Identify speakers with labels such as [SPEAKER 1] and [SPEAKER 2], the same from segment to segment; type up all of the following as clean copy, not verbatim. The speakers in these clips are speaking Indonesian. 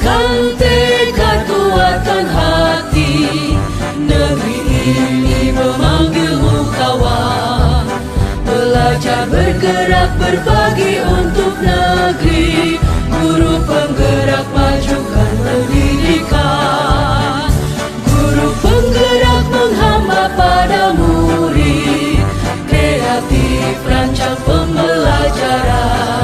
[SPEAKER 1] Bulatkan tekad kuatkan hati, negeri ini memanggilmu kawan. Belajar bergerak berbagi untuk negeri, guru penggerak majukan pendidikan. Guru penggerak menghamba pada murid, kreatif rancang pembelajaran.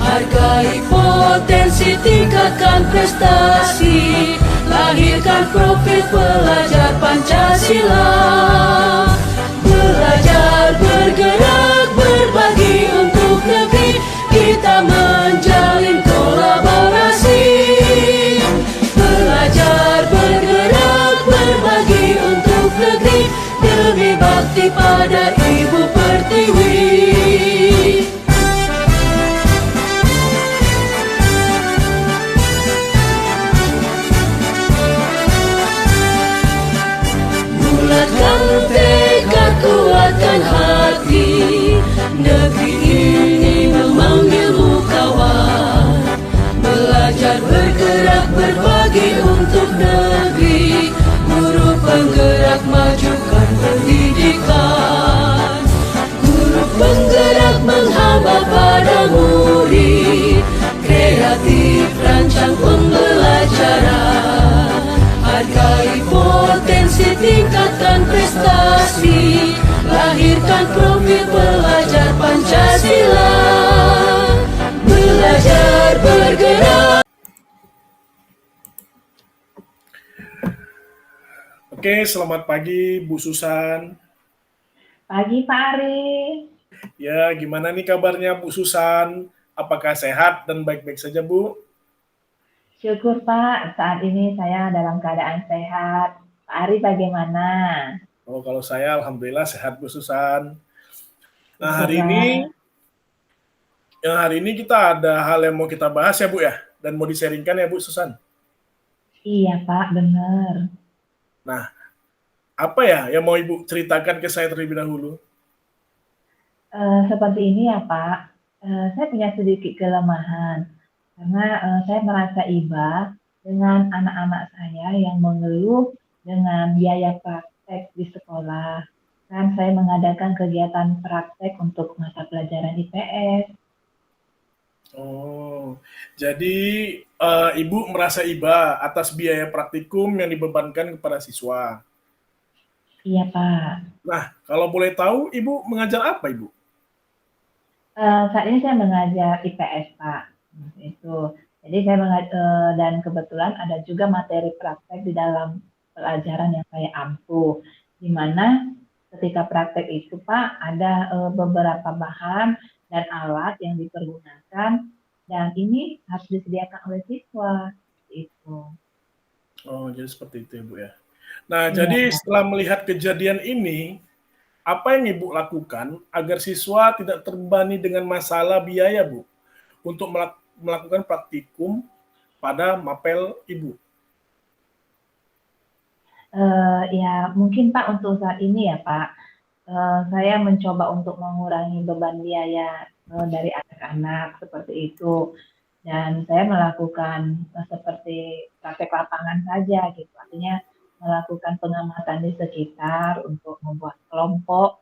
[SPEAKER 1] Hargai potensi, tingkatkan prestasi, lahirkan profil pelajar Pancasila. Belajar bergerak berbagi untuk negeri, kita menjalin kolaborasi. Belajar bergerak berbagi untuk negeri, demi bakti pada Ibu Pertiwi. Bulatkan tekad kuatkan hati, negeri ini memanggilmu kawan. Belajar bergerak berbagi untuk negeri, guru penggerak majukan pendidikan. Guru penggerak menghamba pada murid, kreatif rancang pembelajaran. Hargai potensi, tingkatkan prestasi, lahirkan profil pelajar Pancasila. Belajar bergerak.
[SPEAKER 2] Oke, selamat pagi Bu Susan.
[SPEAKER 3] Pagi Pak Ari.
[SPEAKER 2] Ya, gimana nih kabarnya Bu Susan? Apakah sehat dan baik-baik saja Bu?
[SPEAKER 3] Syukur Pak, saat ini saya dalam keadaan sehat. Pak Ari bagaimana?
[SPEAKER 2] Oh, kalau saya alhamdulillah sehat Bu Susan. Nah,
[SPEAKER 3] Syukurlah.
[SPEAKER 2] hari ini kita ada hal yang mau kita bahas ya Bu ya, dan mau di-sharingkan ya Bu Susan.
[SPEAKER 3] Iya Pak, benar.
[SPEAKER 2] Nah, apa ya yang mau Ibu ceritakan ke saya terlebih dahulu?
[SPEAKER 3] Seperti ini ya Pak, saya punya sedikit kelemahan karena saya merasa iba dengan anak-anak saya yang mengeluh dengan biaya praktek di sekolah. Kan saya mengadakan kegiatan praktek untuk mata pelajaran IPS.
[SPEAKER 2] Oh, jadi Ibu merasa iba atas biaya praktikum yang dibebankan kepada siswa.
[SPEAKER 3] Iya Pak.
[SPEAKER 2] Nah, kalau boleh tahu Ibu mengajar apa Ibu?
[SPEAKER 3] Saat ini saya mengajar IPS Pak, itu. Jadi saya dan kebetulan ada juga materi praktek di dalam pelajaran yang saya ampuh, di mana ketika praktek itu Pak ada beberapa bahan dan alat yang dipergunakan dan ini harus disediakan oleh siswa, itu.
[SPEAKER 2] Oh, jadi seperti itu ya Bu ya. Nah,
[SPEAKER 3] Iya
[SPEAKER 2] jadi
[SPEAKER 3] Pak.
[SPEAKER 2] setelah melihat kejadian ini, apa yang Ibu lakukan agar siswa tidak terbebani dengan masalah biaya Bu untuk melakukan praktikum pada mapel Ibu?
[SPEAKER 3] Ya mungkin Pak untuk saat ini ya Pak, saya mencoba untuk mengurangi beban biaya dari anak-anak seperti itu, dan saya melakukan seperti praktek lapangan saja gitu, artinya melakukan pengamatan di sekitar untuk membuat kelompok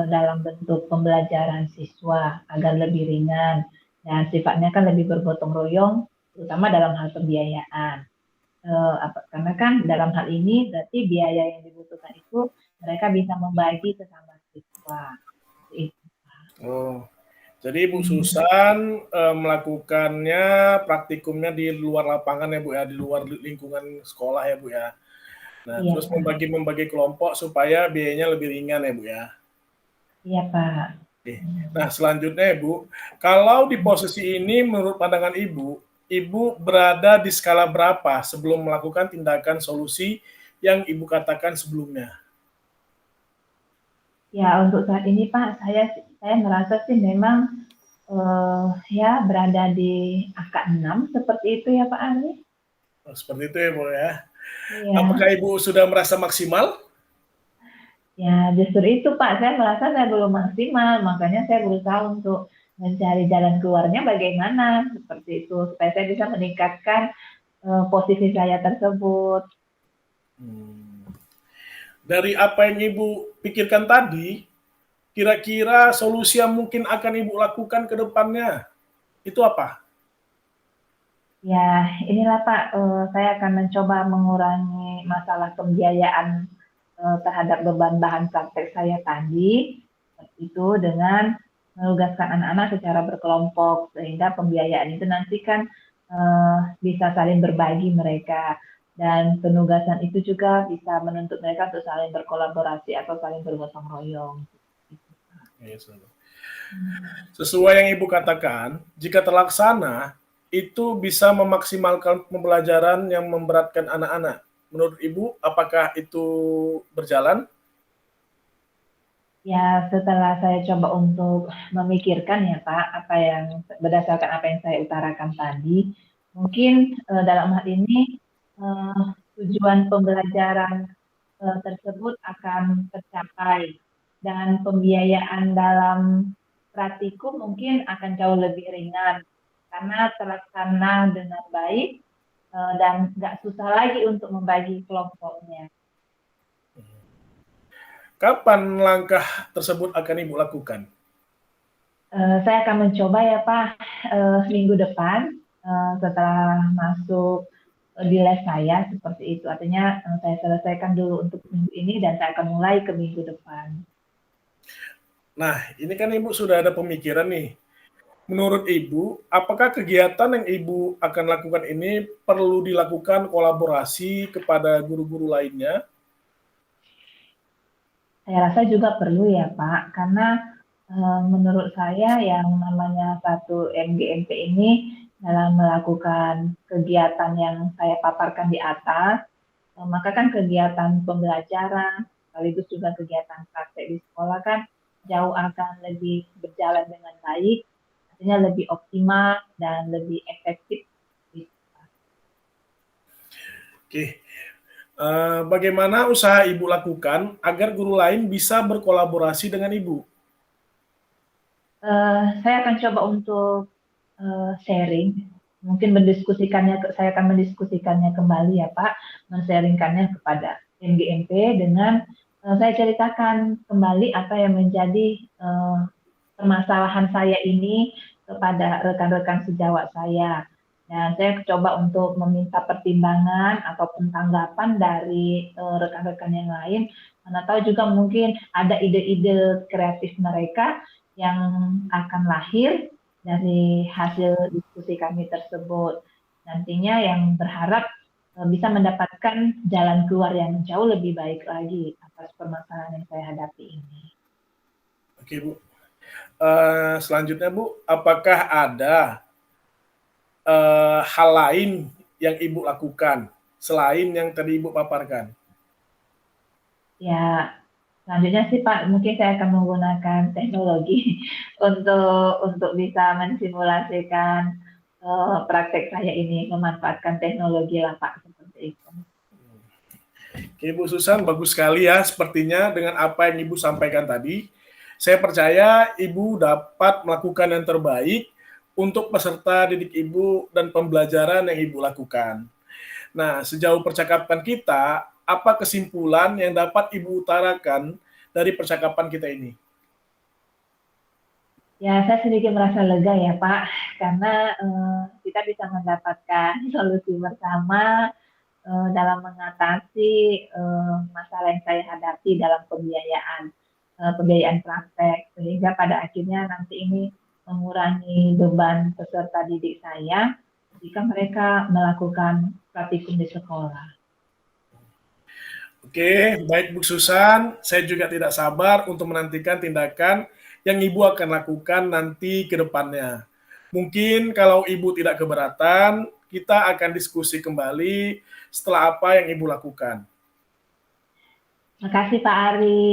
[SPEAKER 3] dalam bentuk pembelajaran siswa agar lebih ringan dan sifatnya kan lebih bergotong royong, terutama dalam hal pembiayaan. Karena kan dalam hal ini berarti biaya yang dibutuhkan itu mereka bisa membagi sesama siswa. Itu.
[SPEAKER 2] Oh, jadi Bu Susan melakukannya praktikumnya di luar lapangan ya Bu ya, di luar lingkungan sekolah ya Bu ya. Nah,
[SPEAKER 3] Iya,
[SPEAKER 2] terus
[SPEAKER 3] Pak.
[SPEAKER 2] membagi kelompok supaya biayanya lebih ringan ya Bu ya.
[SPEAKER 3] Iya, Pak.
[SPEAKER 2] Oke. Nah, selanjutnya ya Bu, kalau di posisi ini menurut pandangan Ibu, Ibu berada di skala berapa sebelum melakukan tindakan solusi yang Ibu katakan sebelumnya?
[SPEAKER 3] Ya, untuk saat ini Pak, saya merasa sih memang ya berada di angka 6 seperti itu ya Pak Ali.
[SPEAKER 2] Oh, seperti itu ya Bu ya.
[SPEAKER 3] Iya.
[SPEAKER 2] Apakah Ibu sudah merasa maksimal?
[SPEAKER 3] Ya, justru itu Pak, saya merasa saya belum maksimal, makanya saya berusaha untuk mencari jalan keluarnya bagaimana, seperti itu, supaya saya bisa meningkatkan posisi saya tersebut.
[SPEAKER 2] Dari apa yang Ibu pikirkan tadi, kira-kira solusi yang mungkin akan Ibu lakukan ke depannya, itu apa?
[SPEAKER 3] Ya, inilah Pak, saya akan mencoba mengurangi masalah pembiayaan terhadap beban bahan praktek saya tadi, itu dengan menugaskan anak-anak secara berkelompok, sehingga pembiayaan itu nanti kan bisa saling berbagi mereka, dan penugasan itu juga bisa menuntut mereka untuk saling berkolaborasi atau saling bergotong royong.
[SPEAKER 2] Sesuai yang Ibu katakan, jika terlaksana, itu bisa memaksimalkan pembelajaran yang memberatkan anak-anak. Menurut Ibu, apakah itu berjalan?
[SPEAKER 3] Ya, setelah saya coba untuk memikirkan ya Pak, berdasarkan apa yang saya utarakan tadi, mungkin dalam hal ini tujuan pembelajaran tersebut akan tercapai, dan pembiayaan dalam praktikum mungkin akan jauh lebih ringan karena terlaksana dengan baik dan nggak susah lagi untuk membagi kelompoknya.
[SPEAKER 2] Kapan langkah tersebut akan Ibu lakukan?
[SPEAKER 3] Saya akan mencoba ya Pak, minggu depan setelah masuk di les saya seperti itu. Artinya saya selesaikan dulu untuk minggu ini dan saya akan mulai ke minggu depan.
[SPEAKER 2] Nah, ini kan Ibu sudah ada pemikiran nih. Menurut Ibu, apakah kegiatan yang Ibu akan lakukan ini perlu dilakukan kolaborasi kepada guru-guru lainnya?
[SPEAKER 3] Saya rasa juga perlu ya Pak, karena menurut saya yang namanya satu MGMP ini dalam melakukan kegiatan yang saya paparkan di atas, maka kan kegiatan pembelajaran sekaligus juga kegiatan praktek di sekolah kan jauh akan lebih berjalan dengan baik, artinya lebih optimal dan lebih efektif.
[SPEAKER 2] Oke. Bagaimana usaha Ibu lakukan agar guru lain bisa berkolaborasi dengan Ibu?
[SPEAKER 3] Saya akan coba untuk sharing, mungkin saya akan mendiskusikannya kembali ya Pak, men-sharingkannya kepada MGMP dengan saya ceritakan kembali apa yang menjadi permasalahan saya ini kepada rekan-rekan sejawat saya. Dan saya coba untuk meminta pertimbangan ataupun tanggapan dari rekan-rekan yang lain. Mana tahu juga mungkin ada ide-ide kreatif mereka yang akan lahir dari hasil diskusi kami tersebut. Nantinya yang berharap bisa mendapatkan jalan keluar yang jauh lebih baik lagi atas permasalahan yang saya hadapi ini.
[SPEAKER 2] Oke, Bu. Selanjutnya, Bu, apakah ada hal lain yang Ibu lakukan selain yang tadi Ibu paparkan?
[SPEAKER 3] Ya, selanjutnya sih Pak, mungkin saya akan menggunakan teknologi untuk bisa mensimulasikan praktek saya ini, memanfaatkan teknologi lah Pak, seperti itu.
[SPEAKER 2] Oke, Bu Susan, bagus sekali ya sepertinya dengan apa yang Ibu sampaikan tadi. Saya percaya Ibu dapat melakukan yang terbaik untuk peserta didik Ibu dan pembelajaran yang Ibu lakukan. Nah, sejauh percakapan kita, apa kesimpulan yang dapat Ibu utarakan dari percakapan kita ini?
[SPEAKER 3] Ya, saya sedikit merasa lega ya Pak, karena kita bisa mendapatkan solusi bersama dalam mengatasi masalah yang saya hadapi dalam pembiayaan praktek, sehingga pada akhirnya nanti ini mengurangi beban peserta didik saya jika mereka melakukan praktikum di sekolah.
[SPEAKER 2] Oke, baik Bu Susan, saya juga tidak sabar untuk menantikan tindakan yang Ibu akan lakukan nanti ke depannya. Mungkin kalau Ibu tidak keberatan, kita akan diskusi kembali setelah apa yang Ibu lakukan.
[SPEAKER 3] Terima kasih Pak Ari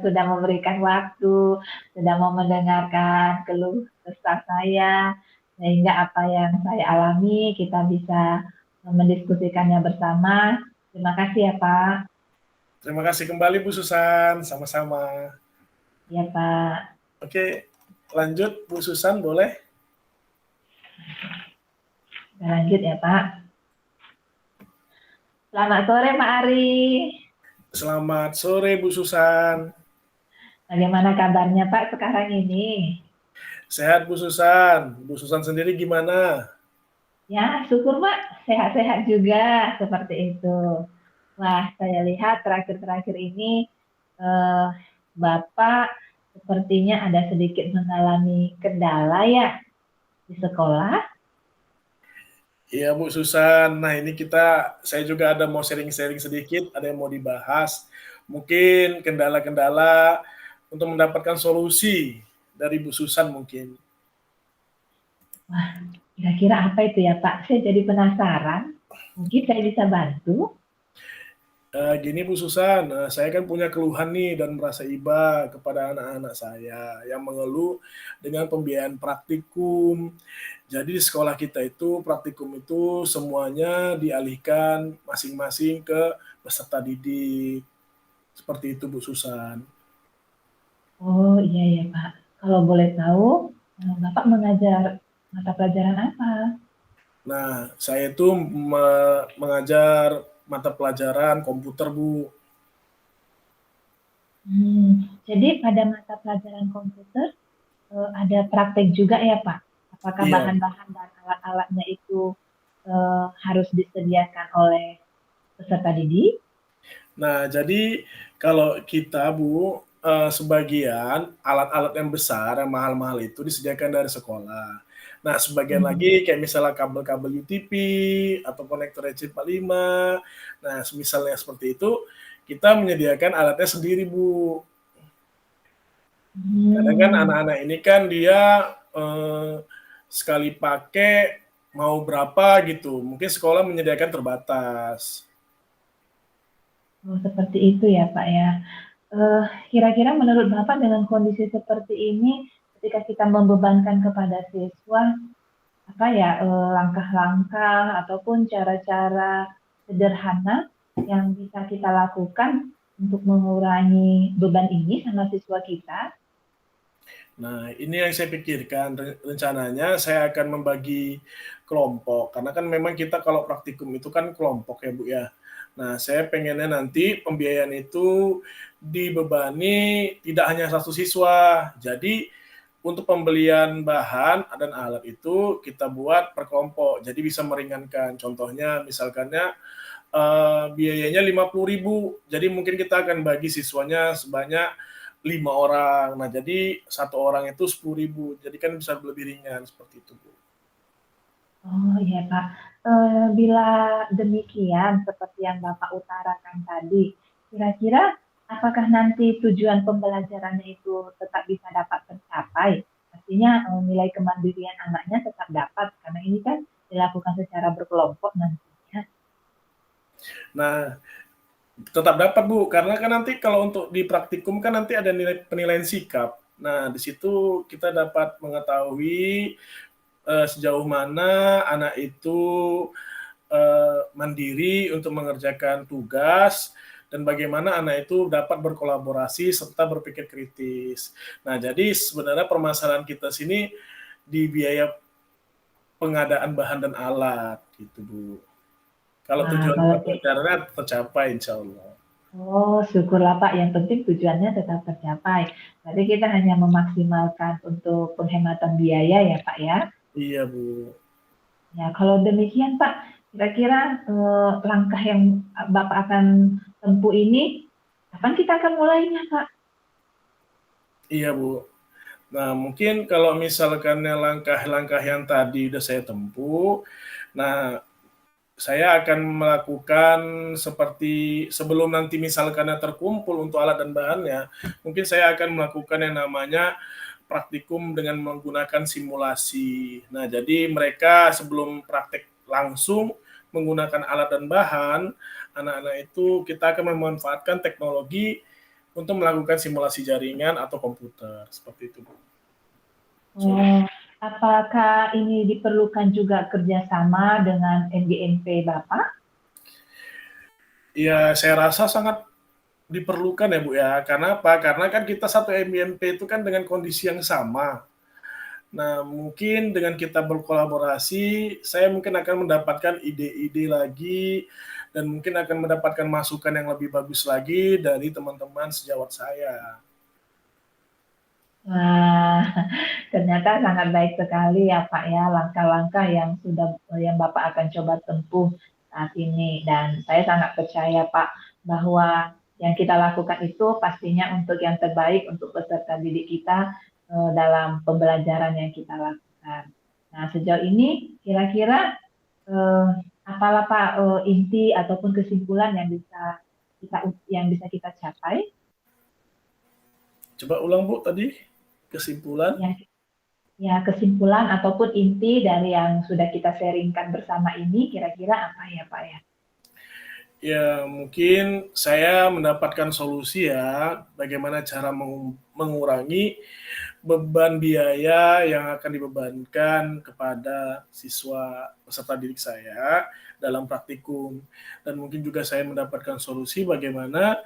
[SPEAKER 3] sudah memberikan waktu, sudah mau mendengarkan keluh kesah saya, sehingga apa yang saya alami kita bisa mendiskusikannya bersama. Terima kasih ya Pak.
[SPEAKER 2] Terima kasih kembali Bu Susan, sama-sama.
[SPEAKER 3] Ya Pak.
[SPEAKER 2] Oke, lanjut Bu Susan boleh?
[SPEAKER 3] Lanjut ya Pak. Selamat sore, Pak Ari.
[SPEAKER 2] Selamat sore Bu Susan.
[SPEAKER 3] Bagaimana kabarnya Pak sekarang ini?
[SPEAKER 2] Sehat Bu Susan. Bu Susan sendiri gimana?
[SPEAKER 3] Ya, syukur Pak, sehat-sehat juga seperti itu. Wah, saya lihat terakhir-terakhir ini eh, Bapak sepertinya ada sedikit mengalami kendala ya di sekolah.
[SPEAKER 2] Iya Bu Susan. Nah ini saya juga ada mau sharing-sharing sedikit, ada yang mau dibahas. Mungkin kendala-kendala untuk mendapatkan solusi dari Bu Susan mungkin.
[SPEAKER 3] Wah, kira-kira apa itu ya Pak? Saya jadi penasaran. Mungkin saya bisa bantu.
[SPEAKER 2] Gini Bu Susan, saya kan punya keluhan nih dan merasa iba kepada anak-anak saya yang mengeluh dengan pembiayaan praktikum. Jadi di sekolah kita itu praktikum itu semuanya dialihkan masing-masing ke peserta didik. Seperti itu Bu Susan.
[SPEAKER 3] Oh iya ya Pak. Kalau boleh tahu, Bapak mengajar mata pelajaran apa?
[SPEAKER 2] Nah, saya itu mengajar mata pelajaran komputer Bu.
[SPEAKER 3] Jadi pada mata pelajaran komputer ada praktek juga ya Pak? Apakah
[SPEAKER 2] Iya.
[SPEAKER 3] bahan-bahan dan alat-alatnya itu harus disediakan oleh peserta didik?
[SPEAKER 2] Nah, jadi kalau kita Bu, sebagian alat-alat yang besar, yang mahal-mahal itu disediakan dari sekolah. Nah, sebagian
[SPEAKER 3] Hmm.
[SPEAKER 2] lagi kayak misalnya kabel-kabel UTP atau konektor RJ45. Nah, misalnya seperti itu, kita menyediakan alatnya sendiri, Bu. Kadang kan
[SPEAKER 3] Hmm.
[SPEAKER 2] anak-anak ini kan dia sekali pakai mau berapa gitu. Mungkin sekolah menyediakan terbatas.
[SPEAKER 3] Oh, seperti itu ya Pak ya. Eh, Kira-kira menurut Bapak dengan kondisi seperti ini, ketika kita membebankan kepada siswa, apa ya langkah-langkah ataupun cara-cara sederhana yang bisa kita lakukan untuk mengurangi beban ini sama siswa kita?
[SPEAKER 2] Nah, ini yang saya pikirkan. Rencananya saya akan membagi kelompok, karena kan memang kita kalau praktikum itu kan kelompok ya Bu ya. Nah, saya pengennya nanti pembiayaan itu dibebani tidak hanya satu siswa. Jadi untuk pembelian bahan dan alat itu kita buat per kelompok, jadi bisa meringankan. Contohnya misalkannya biayanya 50.000, jadi mungkin kita akan bagi siswanya sebanyak 5 orang. Nah, jadi satu orang itu 10.000, jadi kan bisa lebih ringan seperti itu Bu.
[SPEAKER 3] Oh iya Pak, bila demikian seperti yang Bapak utarakan tadi, kira-kira apakah nanti tujuan pembelajarannya itu tetap bisa dapat tercapai? Artinya nilai kemandirian anaknya tetap dapat, karena ini kan dilakukan secara berkelompok nantinya.
[SPEAKER 2] Nah, tetap dapat Bu, karena kan nanti kalau untuk di praktikum kan nanti ada nilai penilaian sikap. Nah, di situ kita dapat mengetahui sejauh mana anak itu mandiri untuk mengerjakan tugas dan bagaimana anak itu dapat berkolaborasi serta berpikir kritis. Nah, jadi sebenarnya permasalahan kita sini di biaya pengadaan bahan dan alat gitu Bu. Kalau
[SPEAKER 3] Nah,
[SPEAKER 2] tujuan
[SPEAKER 3] kalau kayak
[SPEAKER 2] pelajarannya tercapai insya Allah.
[SPEAKER 3] oh, syukurlah Pak, yang penting tujuannya tetap tercapai. Berarti kita hanya memaksimalkan untuk penghematan biaya ya Pak ya.
[SPEAKER 2] Iya Bu.
[SPEAKER 3] Ya, kalau demikian Pak, kira-kira langkah yang Bapak akan tempuh ini, kapan kita akan mulainya Pak?
[SPEAKER 2] Iya Bu. Nah, mungkin kalau misalkannya langkah-langkah yang tadi udah saya tempuh, nah saya akan melakukan seperti sebelum nanti misalkannya terkumpul untuk alat dan bahannya, mungkin saya akan melakukan yang namanya praktikum dengan menggunakan simulasi. Nah, jadi mereka sebelum praktek langsung menggunakan alat dan bahan, anak-anak itu kita akan memanfaatkan teknologi untuk melakukan simulasi jaringan atau komputer, seperti itu Bu.
[SPEAKER 3] Oh, apakah ini diperlukan juga kerjasama dengan NGNP Bapak?
[SPEAKER 2] Ya, saya rasa sangat diperlukan ya Bu ya. Karena apa? Karena kan kita satu MIMP itu kan dengan kondisi yang sama. Nah, mungkin dengan kita berkolaborasi, saya mungkin akan mendapatkan ide-ide lagi dan mungkin akan mendapatkan masukan yang lebih bagus lagi dari teman-teman sejawat saya.
[SPEAKER 3] Wah, ternyata sangat baik sekali ya Pak ya langkah-langkah yang Bapak akan coba tempuh saat ini dan saya sangat percaya Pak bahwa yang kita lakukan itu pastinya untuk yang terbaik untuk peserta didik kita dalam pembelajaran yang kita lakukan. Nah, sejauh ini kira-kira eh, apalah Pak inti ataupun kesimpulan yang bisa kita capai?
[SPEAKER 2] Coba ulang Bu tadi, kesimpulan.
[SPEAKER 3] Ya, ya, kesimpulan ataupun inti dari yang sudah kita sharingkan bersama ini kira-kira apa ya Pak ya?
[SPEAKER 2] Ya, mungkin saya mendapatkan solusi ya, bagaimana cara mengurangi beban biaya yang akan dibebankan kepada siswa peserta didik saya dalam praktikum. Dan mungkin juga saya mendapatkan solusi bagaimana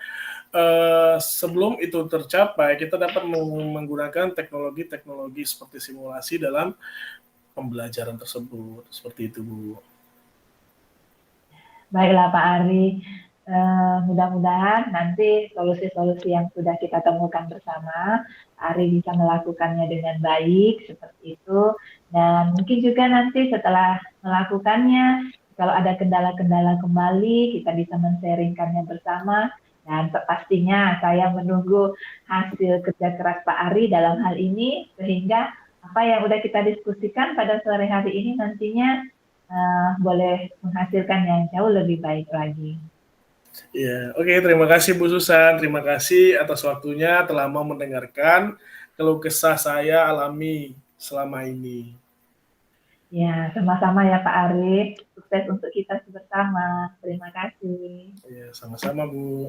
[SPEAKER 2] sebelum itu tercapai, kita dapat menggunakan teknologi-teknologi seperti simulasi dalam pembelajaran tersebut. Seperti itu, Bu.
[SPEAKER 3] Baiklah Pak Ari, mudah-mudahan nanti solusi-solusi yang sudah kita temukan bersama, Pak Ari bisa melakukannya dengan baik seperti itu. Dan mungkin juga nanti setelah melakukannya, kalau ada kendala-kendala kembali, kita bisa men-sharingkannya bersama. Dan pastinya saya menunggu hasil kerja keras Pak Ari dalam hal ini, sehingga apa yang sudah kita diskusikan pada sore hari ini nantinya boleh menghasilkan yang jauh lebih baik lagi.
[SPEAKER 2] Ya, oke, terima kasih Bu Susan. Terima kasih atas waktunya telah mau mendengarkan keluh kesah saya alami selama ini.
[SPEAKER 3] Ya, sama-sama ya Pak Ari. Sukses untuk kita bersama. Terima kasih.
[SPEAKER 2] Ya, sama-sama Bu.